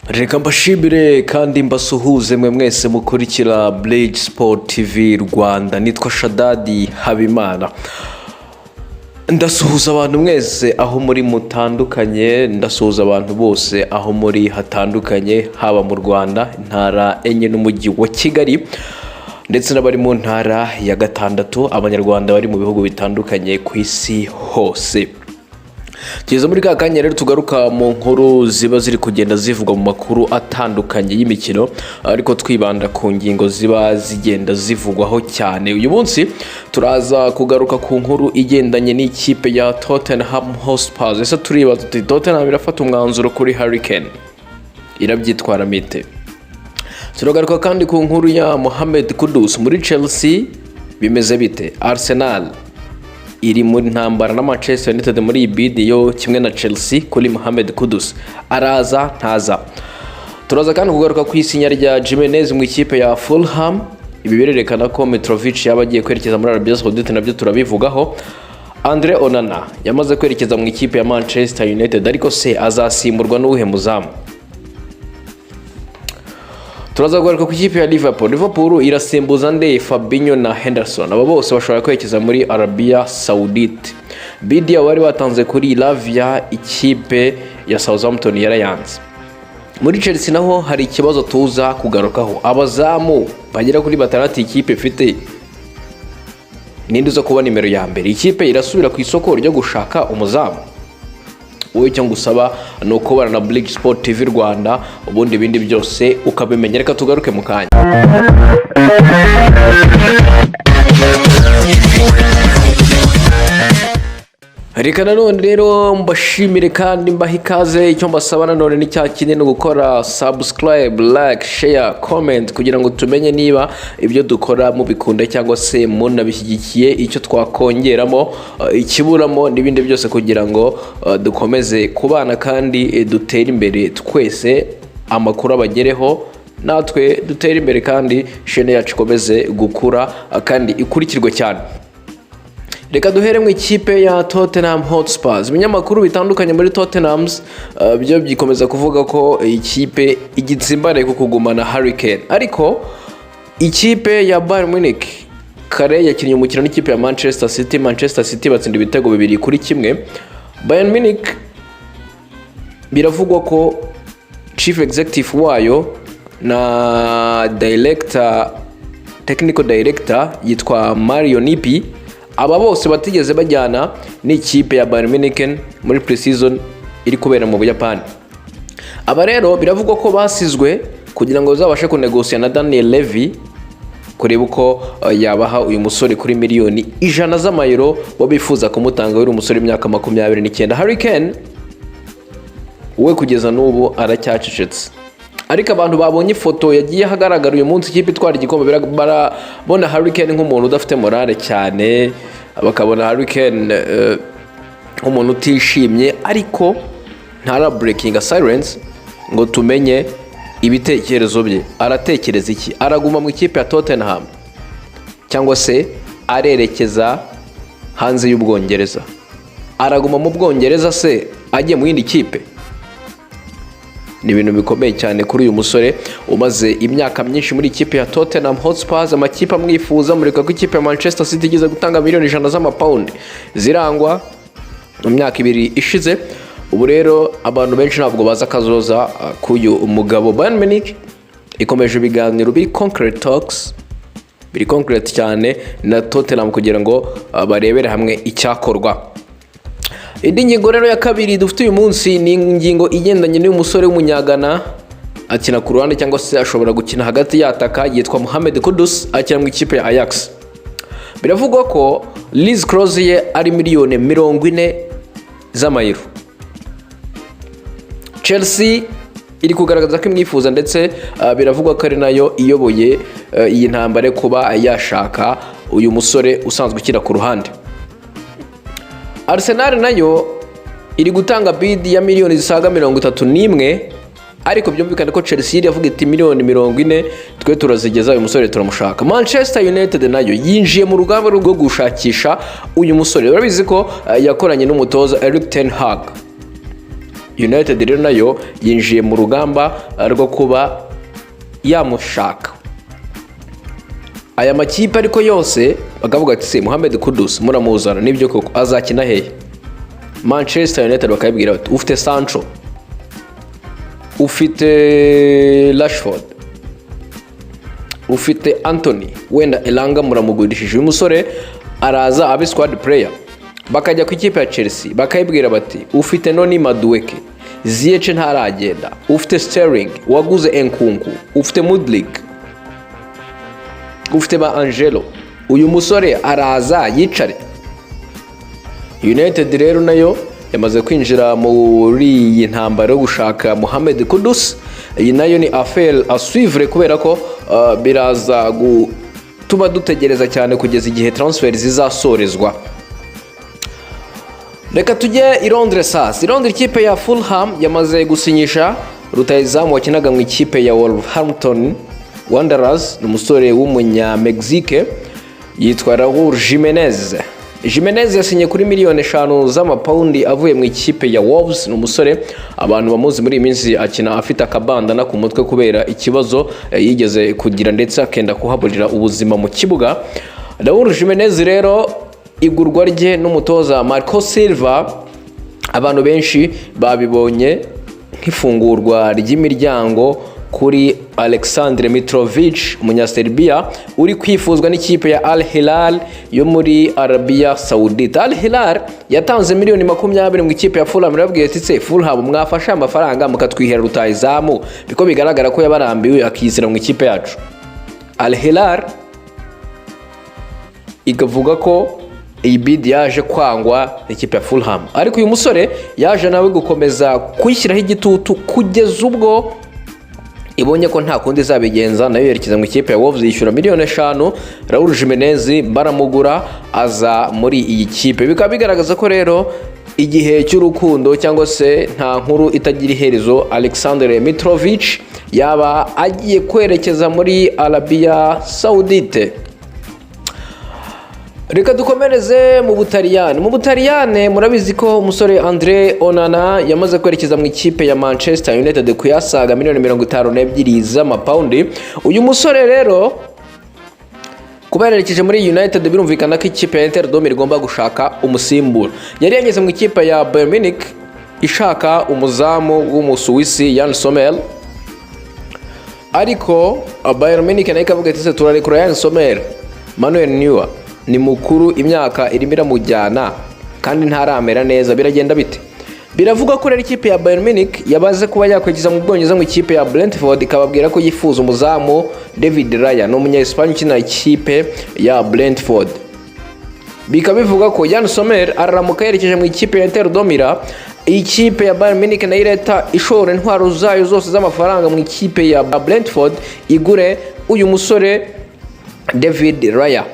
Reka mbashimire kandi mbasuhuze mwe mwese mukurikira Bridge Sport TV Rwanda. Nitwa Shadadi Habimana. Ndasuhuza abantu mwese aho muri mutandukanye, ndasuhuza abantu bose aho muri hatandukanye, haba mu Rwanda, intara enye n'umujyi wa Kigali, ndetse n'abari mu ntara ya gatandatu, abanyarwanda bari mu bihugu bitandukanye ku isi hose. Tugeze muri ka kanya rero tugaruka mu nkuru ziba ziri kugenda zivugwa mu makuru atandukanye y'imikino, ariko twibanda ku ngingo ziba zigenda zivugwaho cyane. Uyu munsi turaza kugaruka ku nkuru igendanye n'ikipe ya Tottenham Hotspur. Ese turibaza tuti Tottenham irafata umwanzuro kuri Harry Kane, irabyitwara mite? Turagaruka kandi ku nkuru ya Mohamed Kudus muri Chelsea, bimeze bite? Arsenal iri muri ntambara na Manchester United muri iyi bid yo kimwe na Chelsea kuri Mohamed Kudus, araza ntaza. Turaza kandi kugaruka ku isinya rya Jimenez mu ikipe ya Fulham, ibi birerekana ko Mitrovic yaba agiye kwerekeza muri Arabia Saudite, nabyo turabivugaho. Andre Onana yamaze kwerekeza mu ikipe ya Manchester United, ariko se azasimburwa n'uwuhe muzamu? Turaza kugaruka ku ikipe ya Liverpool. Liverpool irasimbuza Ninde, Fabinho na Henderson. Aba bose bashobora kwerekeza muri Arabia Saudite. Bid ya wari watanze kuri Lavia, ikipe ya Southampton yarayanze. Muri Chelsea naho hari ikibazo tuza kugarukaho. Abazamu bagera kuri batandatu ikipe ifite. Ninde uza kuba nimero ya mbere? Ikipe irasubira ku isoko ryo gushaka umuzamu. Wowe cyo ngusaba ni ukubana na Bridge Sport TV Rwanda, ubundi bindi byose ukabimenya. Reka tugaruke mu kanya. Reka nanone rero mbashimire kandi mbaha ikaze. Icyo mbasaba nanone ni cya kinini, gukora subscribe, like, share, comment kugira ngo tumenye niba ibyo dukora mubikunda cyangwa se munabishyigikiye, icyo twakongeramo, ikiburamo n'ibindi byose kugira ngo dukomeze kubana kandi dutere imbere twese, amakuru abagereho, natwe dutere imbere kandi chaîne yacu ikomeze gukura kandi ikurikirwe cyane. Reka duhere mu ikipe ya Tottenham Hotspur. Ibinyamakuru bitandukanye muri Tottenham byo bikomeza kuvuga ko ikipe igitsimbaraye ku kugumana Harry Kane, ariko ikipe ya Bayern Munich kare yakinnye umukino n'ikipe ya Manchester City. Manchester City batsinda ibitego 2-1. Bayern Munich biravugwa ko chief executive wayo na technical director yitwa Mario Nipi, aba bose batigeze bajyana n'ikipe ya Bayern Munich muri pre-season iri kubera mu Buyapani. Aba rero biravugwa ko basizwe kugira ngo bazabashe kunegosia na Daniel Levy kureba uko yabaha uyu musore kuri miliyoni 100 z'amayero, bo bifuza kumutanga uri umusore w'imyaka 29. Harry Kane we kugeza n'ubu aracyacecetse, ariko abantu babonye ifoto yagiye hagaragara uyu munsi ikipe itwara igikombe barabona Harry Kane nk'umuntu udafite morale cyane, bakabona Harry Kane nk'umuntu utishimye, ariko ntara breaking a silence ngo tumenye ibitekerezo bye. Aratekereza iki? Araguma mu ikipe ya Tottenham cyangwa se arerekeza hanze y'Ubwongereza? Araguma mu Bwongereza se agiye mu yindi kipe? Ni ibintu bikomeye cyane kuri uyu musore umaze imyaka myinshi muri ikipe ya Tottenham Hotspur. Amakipe amwifuza, mureka ko ikipe ya Manchester City igeze gutanga miliyoni 100 z'amapaundi zirangwa mu myaka 2 ishize. Ubu rero abantu benshi ntabwo baza kazoza kuyu umugabo. Bayern Munich ikomeje ibiganiro biri concrete talks, biri concrete cyane na Tottenham kugira ngo barebere hamwe icyakorwa. Indi ngingo rero ya kabiri dufite uyu munsi ni ingingo igendanye n'uyu musore w'umunyagana akina ku ruhande cyangwa se ashobora gukina hagati yataka, yitwa Mohamed Kudus, akina mu ikipe ya Ajax. Biravugwa ko lease clause ye ari miliyoni 40 z'amayero. Chelsea iri kugaragaza ko imwifuza, ndetse biravugwa ko ari nayo iyoboye iyi ntambare kuba yashaka uyu musore usanzwe ukina ku ruhande. Arsenal nayo iri gutanga bid ya miliyoni zisaga 31, ariko byumvikane ko Chelsea yavuga iti miliyoni 40 twe turazigeza uyu musore turamushaka. Manchester United nayo yinjiye mu rugamba rwo gushakisha uyu musore. Urabizi ko yakoranye n'umutoza Erik ten Hag. United rero nayo yinjiye mu rugamba rwo kuba yamushaka. Aya makipe ariko yose bakavuga ati se Mohamed Kudus muramuzana nibyo koko azakina hehe? Manchester United bakabwira bati ufite Sancho, ufite Rashford, ufite Anthony, wenda Elanga muramugurishije uyu musore araza abe squad player. Bakajya ku ikipe ya Chelsea bakayibwira bati ufite Noni Madueke, Ziyech ntaragenda, ufite Sterling, waguze Enkunku, ufite Mudlik, ufite ba Angelo, uyu musore araza yicare. United rero nayo yamaze kwinjira muri iyi ntambaro yo gushaka Mohamed Kudus. Iyi nayo ni affaire à suivre kubera ko biraza gutuma dutegereza cyane kugeza igihe transfer zizasorezwa. Reka tujye i Londres sasa. I Londres ikipe ya Fulham yamaze gusinyisha rutahizamu wakinaga mu ikipe ya Wolverhampton Wanderers, umusore w'umunya Mexique yitwa Raúl Jiménez. Jimenez yasinye kuri miliyoni 5 z'amapaundi avuye mu ikipe ya Wolves. Umusore abantu bamuzi muri iminsi akina afite akabandana ku mutwe kubera ikibazo yigeze kugira ndetse akenda kuhaburira ubuzima mu kibuga. Raúl Jiménez rero igurwa rye n'umutoza Marco Silva abantu benshi babibonye nk'ifungurwa ry'imiryango kuri Aleksandar Mitrovic umunyaserbia uri kwifuzwa n'ikipe ya Al Hilal yo muri Arabia Saudite. Al Hilal yatanze miliyoni 20 mu ikipe ya Fulham. Irabwiye ati se Fulham mwafasha amafaranga mukatwihera rutahizamu biko bigaragara ko yabarambiwe akizira mu ikipe yacu. Al Hilal ikavuga ko iyi bid yaje kwangwa n'ikipe ya Fulham, ariko uyu musore yaje nawe gukomeza kwishyiraho igitutu kugeza ubwo ibonye ko nta kundi zabigenza nayo yerekeza mu ikipe ya Wolves yishyura miliyoni 5. Raúl Jiménez baramugura aza muri iyi kipe. Bikaba bigaragaza ko rero igihe cy'urukundo cyangwa se nta nkuru itagira iherezo Aleksandar Mitrovic yaba agiye kwerekeza muri Arabia Saudite. Reka dukomereze mu Butaliyani. Mu Butaliyani murabizi ko umusore Andre Onana yamaze kwerekeza mu ikipe ya Manchester United kuyasaga miliyoni 52 z'amapaundi. Uyu musore rero kuberekeje muri United birumvikana ko ikipe ya Inter Dome igomba gushaka umusimbura. Yari yageze mu ikipe ya Bayern Munich ishaka umuzamu w'umusuwisi Jan Sommer, ariko Bayern Munich nayo ikavuga ati turarekura Jan Sommer. Manuel Neuer ni mukuru, imyaka irimo iramujyana kandi ntaramera neza, biragenda bite? Biravuga ko rero ikipe ya Bayern Munich yabaze kuba yakwegeza mu Bwongereza mu ikipe ya Brentford ikababwira ko yifuza umuzamu David Raya, no munya Espagne ukina ikipe ya Brentford. Bikaba bivuga ko Jan Sommer aramuka yerekeje mu ikipe ya Inter Domira. Ikipe ya Bayern Munich nayo leta ishora intwaro zayo zose z'amafaranga mu ikipe ya Brentford igure uyu musore David Raya.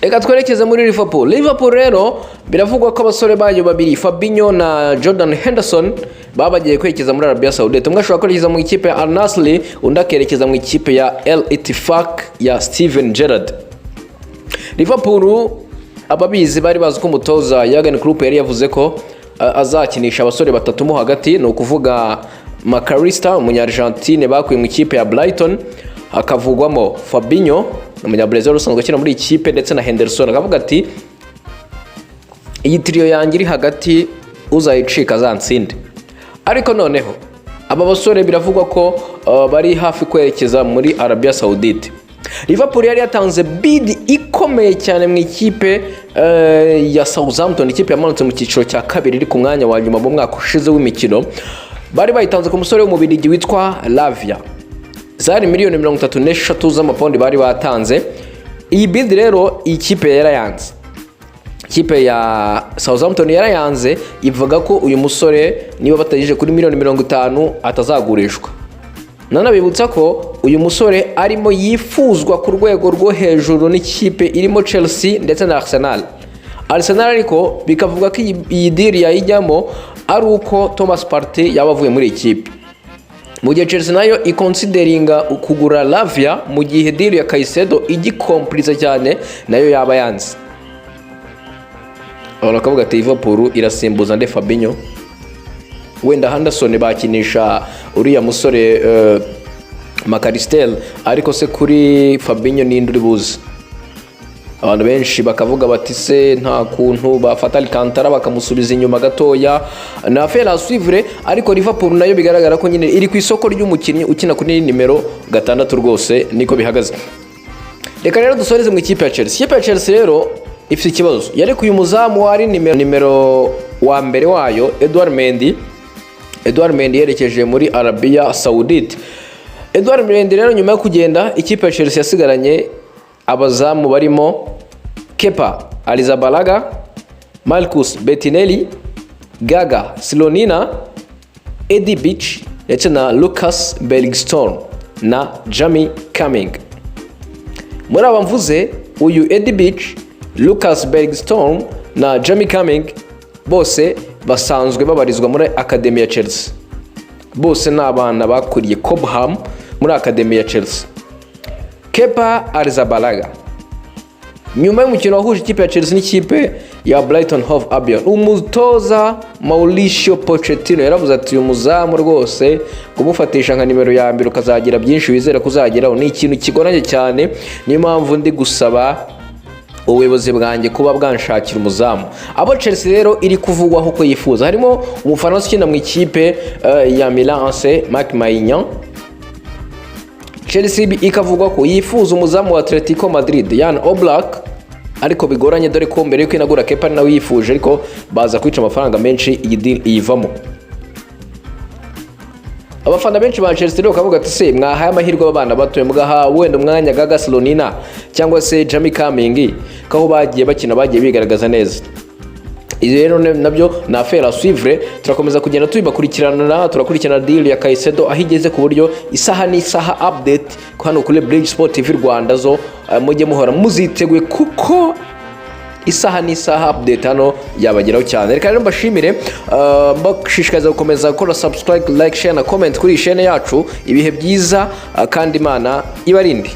Eka twerekeze muri Liverpool. Liverpool rero biravugwa ko abasore bayo babiri Fabinho na Jordan Henderson babagiye kwerekeza muri Arabia Saudite. Umwe ashobora kwerekeza mu ikipe ya Al Nassr, undi akerekeza mu ikipe ya El Ittifaq ya Steven Gerrard. Liverpool ababizi bari bazi ko umutoza Jurgen Klopp yari yavuze ko azakinisha abasore batatu mo hagati, no kuvuga Macarista umunya-Argentine bakuye mu ikipe ya Brighton, hakavugwamo Fabinho umunya-Brazil usanzwe akina muri ikipe, ndetse na Henderson. Akavuga ati iyi trio yanjye iri hagati uzayicika zansinde. Ariko noneho aba basore biravugwa ko bari hafi kwerekeza muri Arabia Saudite. Liverpool yari yatanze bid ikomeye cyane mu ikipe ya Southampton, ikipe yamanutse mu cyiciro cya kabiri iri ku mwanya wa nyuma mu mwaka ushize w'imikino. Bari bayitanze ku musore w'umubirigi witwa Lavia, zari miliyoni 33 z'amapaundi bari batanze. Iyi bid rero ikipe yarayanze, ikipe ya Southampton yarayanze, ivuga ko uyu musore niba batagije kuri miliyoni 50 atazagurishwa. Nanabibutsa ko uyu musore arimo yifuzwa ku rwego rwo hejuru n'ikipe irimo Chelsea ndetse na Arsenal. Arsenal ariko bikavuga ko iyi deal yayijyamo ari uko Thomas Partey yaba avuye muri ikipe, mu gihe Chelsea nayo ikonsideringa kugura Lavia mu gihe deal ya Caicedo igikompliza cyane nayo yaba yanze. Abantu bakavuga ati Liverpool irasimbuza nde Fabinho, wenda Henderson bakinisha uriya musore Macalistel, ariko se kuri Fabinho ninde uri buze? Abantu benshi bakavuga bati se nta kuntu bafata Alcantara bakamusubiza inyuma gatoya, na affaire à suivre. Ariko Liverpool nayo bigaragara ko nyine iri ku isoko ry'umukinnyi ukina kuri nimero 6 rwose niko bihagaze. Reka rero dusoreze mu ikipe ya Chelsea. Ikipe ya Chelsea rero ifite ikibazo, yarekuye umuzamu wari nimero wa mbere wayo Edouard Mendy yerekeje muri Arabia Saudite. Edouard Mendy rero nyuma yo kugenda, ikipe ya Chelsea yasigaranye abazamu barimo Kepa Arrizabalaga, Marcus Bettinelli, Gaga Slonina, Eddie Beach ndetse na Lucas Bergstrom na Jamie Cumming. Muri aba mvuze, uyu Eddie Beach, Lucas Bergstrom na Jamie Cumming bose basanzwe babarizwa muri akademi ya Chelsea. Bose ni abana bakuriye Cobham muri akademi ya Chelsea. Kepa Arrizabalaga, nyuma y'umukino wahuje ikipe ya Chelsea n'ikipe ya Brighton Hove Albion, umutoza Mauricio Pochettino yaravuze ati uyu muzamu rwose kumufatisha nka nimero ya mbere ukazagira byinshi wizera kuzageraho ni ikintu kigoranye cyane. Niyo mpamvu ndi gusaba ubuyobozi bwanjye kuba bwanshakira umuzamu. Abo Chelsea rero iri kuvugwaho ko yifuza harimo umufaransa ukina mu ikipe ya Milan AC Marc Maignan. Chelsea ikavugwa ko yifuza umuzamu wa Atletico Madrid Jan Oblak, ariko bigoranye dore ko mbere yuko inagura Kepa nawe yifuje, ariko baza kwica amafaranga menshi iyi deal iyivamo. Abafana benshi ba Chelsea rero bakavuga ati se mwahaye amahirwe abana batoye mugaha wenda umwanya Gaga Slonina cyangwa se Jamie Cumming kaho bagiye bakina bagiye bigaragaza neza. Izi rero nabyo na affaire à suivre, turakomeza kugenda turakurikirana deal ya Caicedo aho igeze ku buryo isaha n'isaha update hano kuri Bridge Sport TV Rwanda zo mujye muhora muziteguye kuko isaha n'isaha update hano yabageraho cyane. Reka rero mbashimire, mbashishikariza gukomeza gukora subscribe, like, share na comment kuri chaîne yacu. Ibihe byiza kandi Imana ibarinde.